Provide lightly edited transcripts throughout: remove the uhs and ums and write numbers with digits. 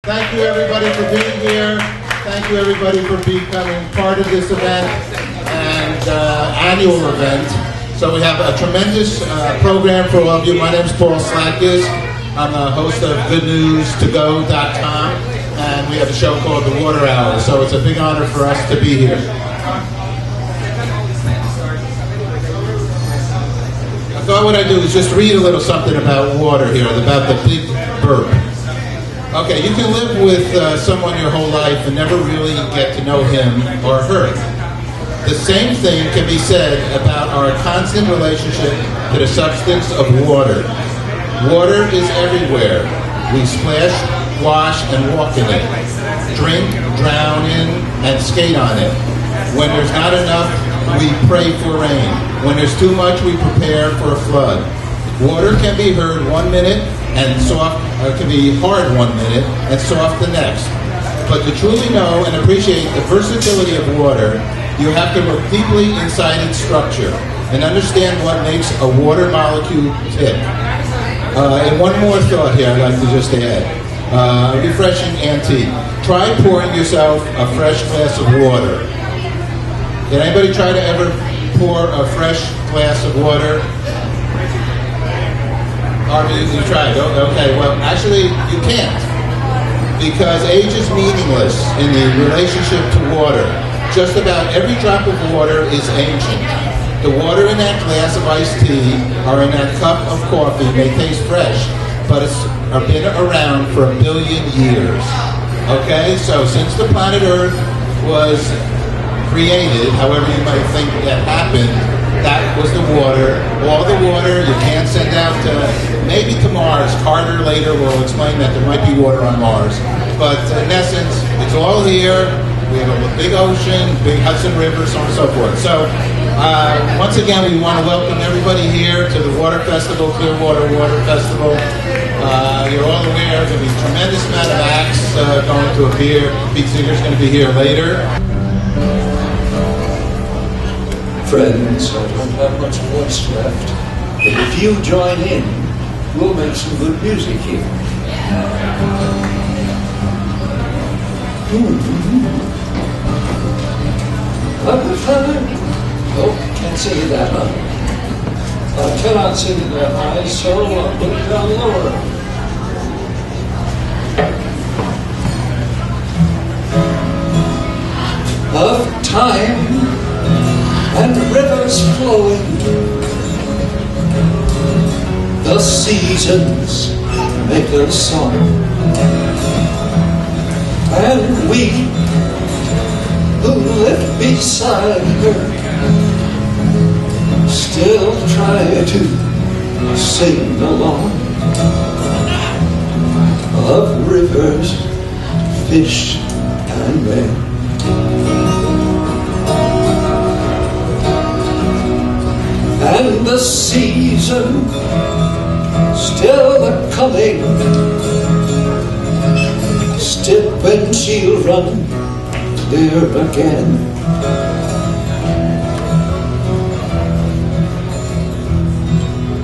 Thank you everybody for being here. Thank you everybody for becoming part of this event and annual event. So we have a tremendous program for all of you. My name is Paul Slakis. I'm the host of GoodNewsToGo.com, and we have a show called The Water Hour. So it's a big honor for us to be here. I thought what I'd do is just read a little something about water here, about the big burp. Okay, you can live with someone your whole life and never really get to know him or her. The same thing can be said about our constant relationship to the substance of water. Water is everywhere. We splash, wash, and walk in it. Drink, drown in, and skate on it. When there's not enough, we pray for rain. When there's too much, we prepare for a flood. Water can be heard 1 minute and soft, can be hard 1 minute and soft the next. But to truly know and appreciate the versatility of water, you have to look deeply inside its structure and understand what makes a water molecule tick. And one more thought here I'd like to just add. A refreshing antique. Try pouring yourself a fresh glass of water. Did anybody try to ever pour a fresh glass of water? Harvey, you tried. Okay, well, actually, you can't. Because age is meaningless in the relationship to water. Just about every drop of water is ancient. The water in that glass of iced tea or in that cup of coffee may taste fresh, but it's been around for 1 billion years. Okay, so since the planet Earth was created, however you might think that happened, that was the water. All the water you can't send out to, maybe to Mars. Carter later will explain that there might be water on Mars. But in essence, it's all here. We have a big ocean, big Hudson River, so on and so forth. So once again, we want to welcome everybody here to the Water Festival, Clearwater Water Festival. You're all aware there's going to be a tremendous amount of acts going to appear. Pete Seeger is going to be here later. Friends, I don't have much voice left, but if you join in, we'll make some good music here. Oh, can't sing it that high. I cannot sing it that high, so I'll put it down lower. Of time and rivers flowing, the seasons make a song, and we who live beside her still try to sing along. Of rivers, fish, and men, and the season still a-coming, still when she'll run clear again.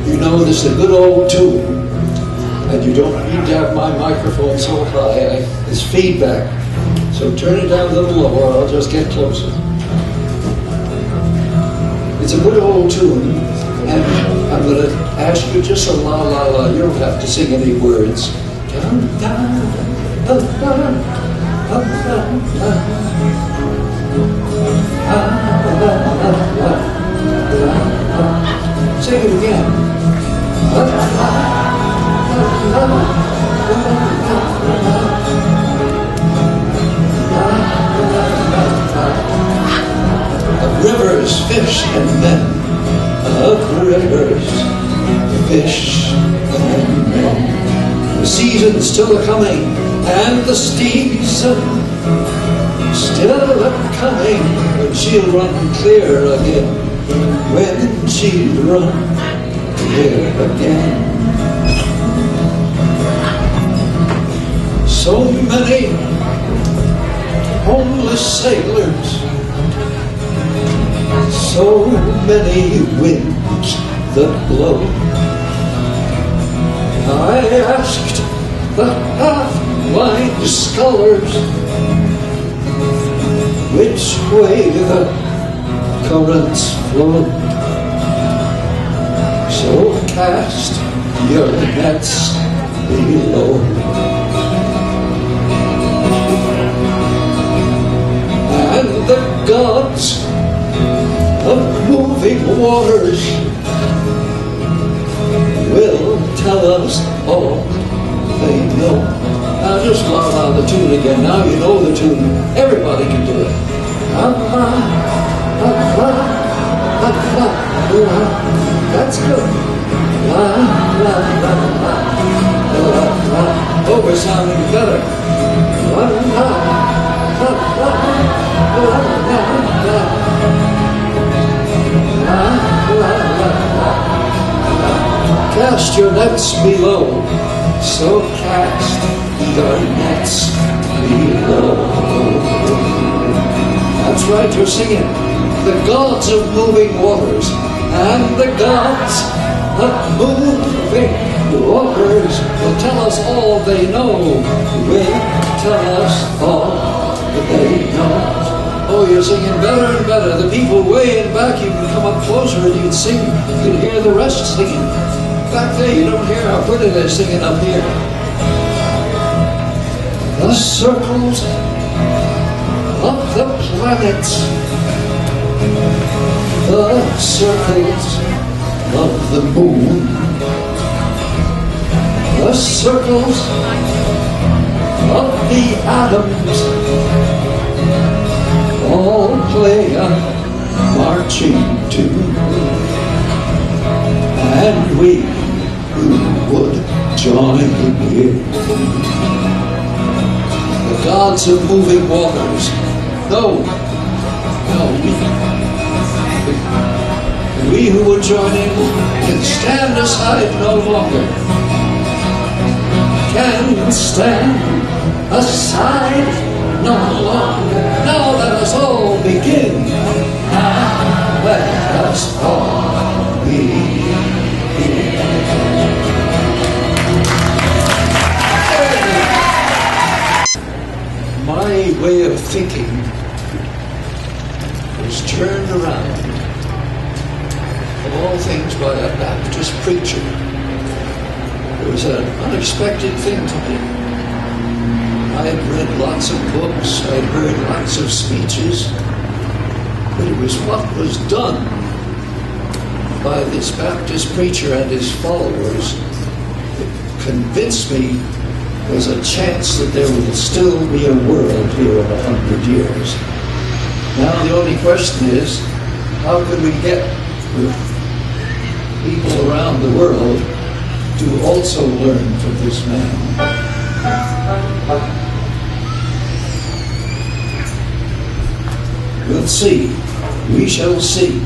You know, this is a good old tune, and you don't need to have my microphone so high. It's feedback, so turn it down a little lower, I'll just get closer. It's a good old tune, and I'm going to ask you just a la la la. You don't have to sing any words. Sing it again. Of rivers, fish, and men. Of rivers, fish, and men. The season's still a-coming, and the season still a-coming, when she'll run clear again. When she'll run clear again. So many homeless sailors, so many winds that blow. I asked the blind scholars which way the currents flow. So cast your nets below. And the gods of moving waters will tell us all they know. Now just la la the tune again. Now you know the tune. Everybody can do it. La la, la la, la la, la. That's good. La la la la, la la. Oh, we're sounding better. La la, la la, la la, la. La la la la. Cast your nets below. So cast your nets below. That's right, you're singing. The gods of moving waters and the gods of moving waters will tell us all they know. Will tell us all that they know. Oh, you're singing better and better. The people way in back, you can come up closer and you can sing. You can hear the rest singing. Back there, you don't hear how pretty they're singing up here. The circles of the planets, the circles of the moon, the circles of the atoms, all play a marching tune, and we who would join in. The gods of moving waters. No, we who would join in can stand aside no longer. Can stand aside no longer. Now let us all begin. Now let us all begin. My way of thinking was turned around, of all things, by a Baptist preacher. It was an unexpected thing to me. I had read lots of books, I had heard lots of speeches, but it was what was done by this Baptist preacher and his followers that convinced me there's a chance that there will still be a world here in 100 years. Now the only question is, how can we get the people around the world to also learn from this man? We'll see. We shall see.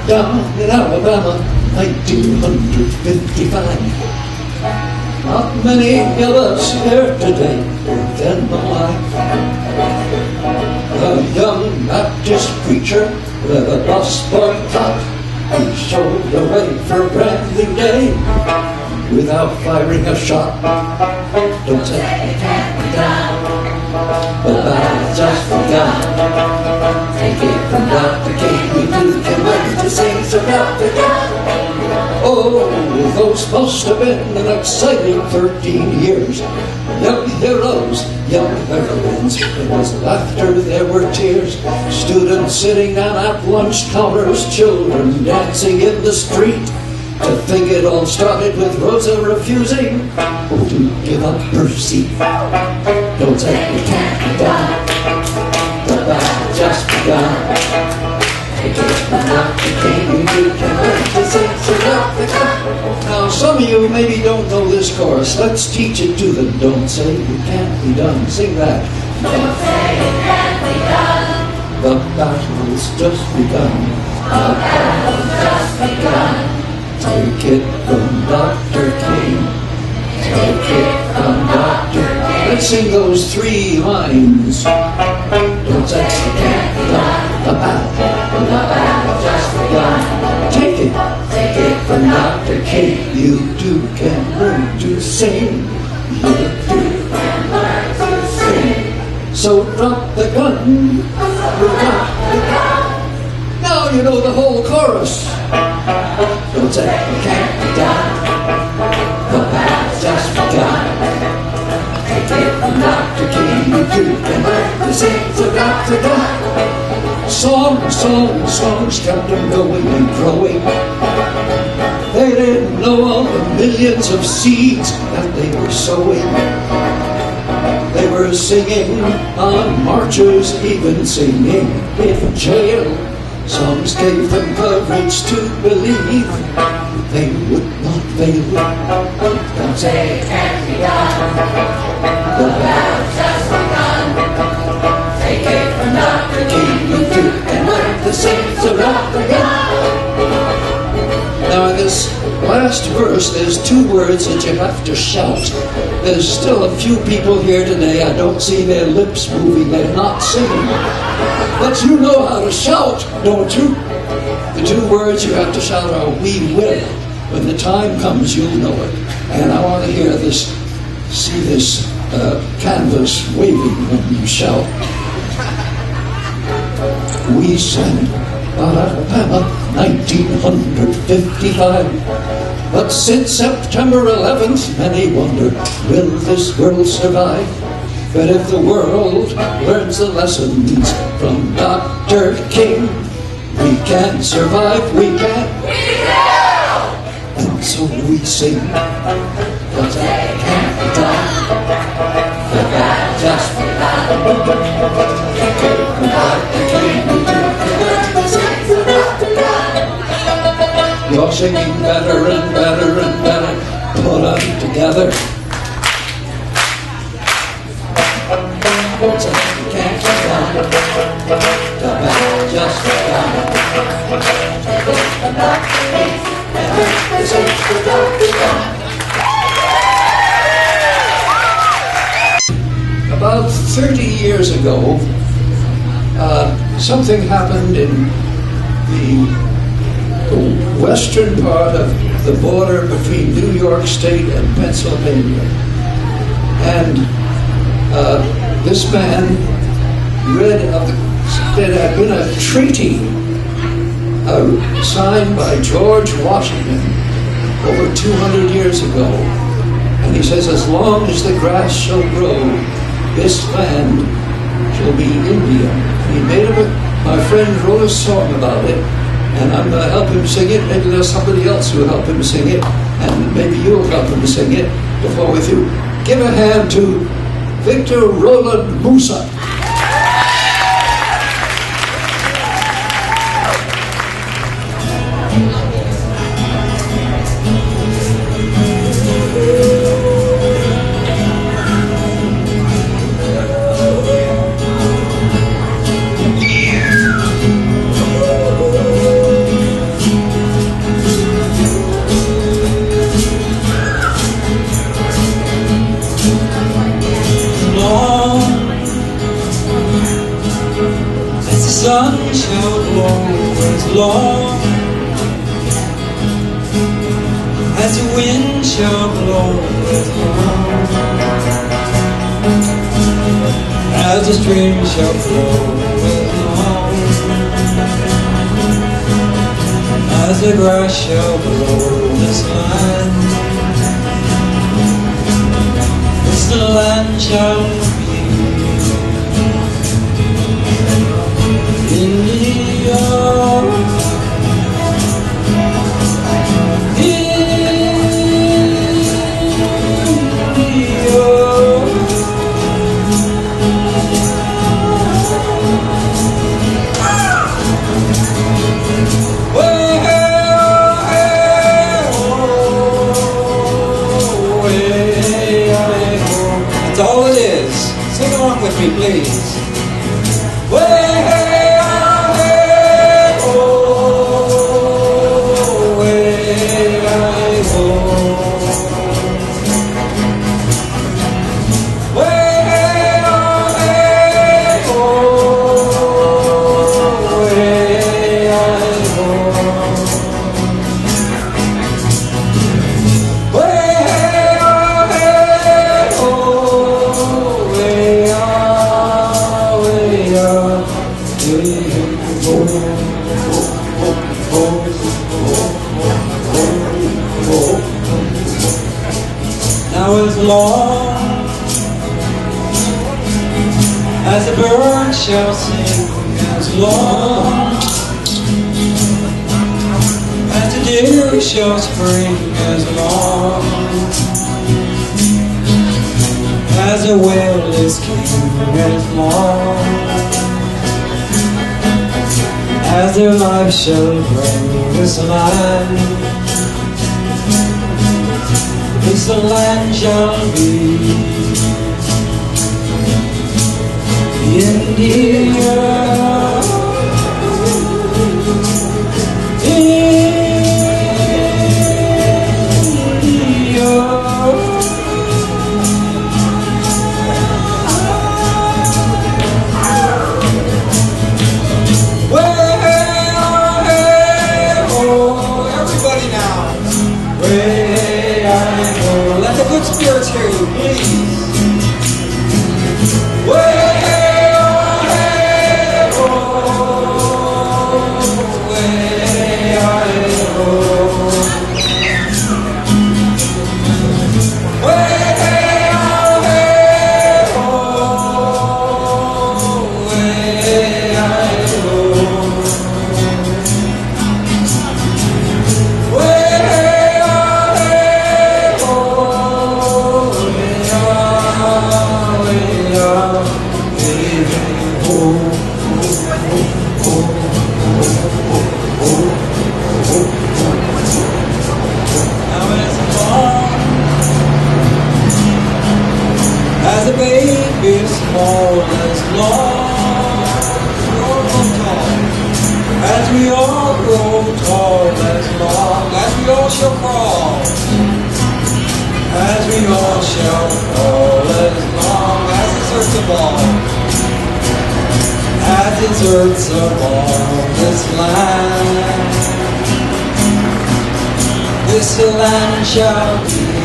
Down in Alabama, 1955. Not many of us here today were then alive. A young Baptist preacher with a bus boycott, he showed the way for a brand new day without firing a shot. Don't say it can't be done, the battle's just begun. Take it from Dr. King, we do can learn to sing, so Dr. King. Oh, those must have been an exciting 13 years. Young heroes, young heroines, there was laughter, there were tears. Students sitting down at lunch counters, children dancing in the street. To think it all started with Rosa refusing to give up her seat. Don't say it can't be done, the battle just begun. Take it from Dr. King, you can learn to sing, so Dr. King. Now some of you maybe don't know this chorus. Let's teach it to them. Don't say it can't be done. Sing that. Don't say it can't be done. The battle's just begun. The battle's just begun. Take it from Dr. King. Take it from Dr. King. Let's sing those three lines. Don't say it can't be done. The battle just begun. Take it from Dr. King. You too can learn to sing. You too can learn to sing. So drop the gun. Drop the gun. Now you know the whole chorus. Don't say it can't be done. The battle's just begun. Take it from Dr. King. You too can learn to sing. So drop the gun. Songs kept them going and growing. They didn't know all the millions of seeds that they were sowing. They were singing on marches, even singing in jail. Songs gave them courage to believe they would not fail. Don't say it can't be done. The battle's just begun. Take it from Dr. King. You too can learn to sing, so drop the gun. Now in this last verse, there's two words that you have to shout. There's still a few people here today, I don't see their lips moving, they're not singing. But you know how to shout, don't you? The two words you have to shout are, we will. When the time comes, you'll know it. And I want to hear this, see this canvas waving when you shout. We sang Alabama, 1955. But since September 11th, many wonder, will this world survive? But if the world learns the lessons from Dr. King, we can survive, we can. We will! And so we sing, but that can't be done. The battle just begun. You're singing better and better and better. Put them together. So you can't be done. The battle just begun. About 30 years ago, something happened in the western part of the border between New York State and Pennsylvania. And this man read of there had been a treaty signed by George Washington over 200 years ago. And he says, as long as the grass shall grow, this land shall be Indian. He made my friend wrote a song about it, and I'm going to help him sing it. Maybe there's somebody else who will help him sing it, and maybe you'll help him sing it before we do. Give a hand to Victor Roland Mousaa. Long as the wind shall blow with long, as the stream shall flow with long, as the grass shall grow this land, this the land shall be India. That's all it is. Sing along with me, please. Way, hey, oh, as long as the bird shall sing, as long as the deer shall spring, as long as the well is king, as long as their life shall bring this land shall be India. Spirits hear you, please. Deserts of all this land shall be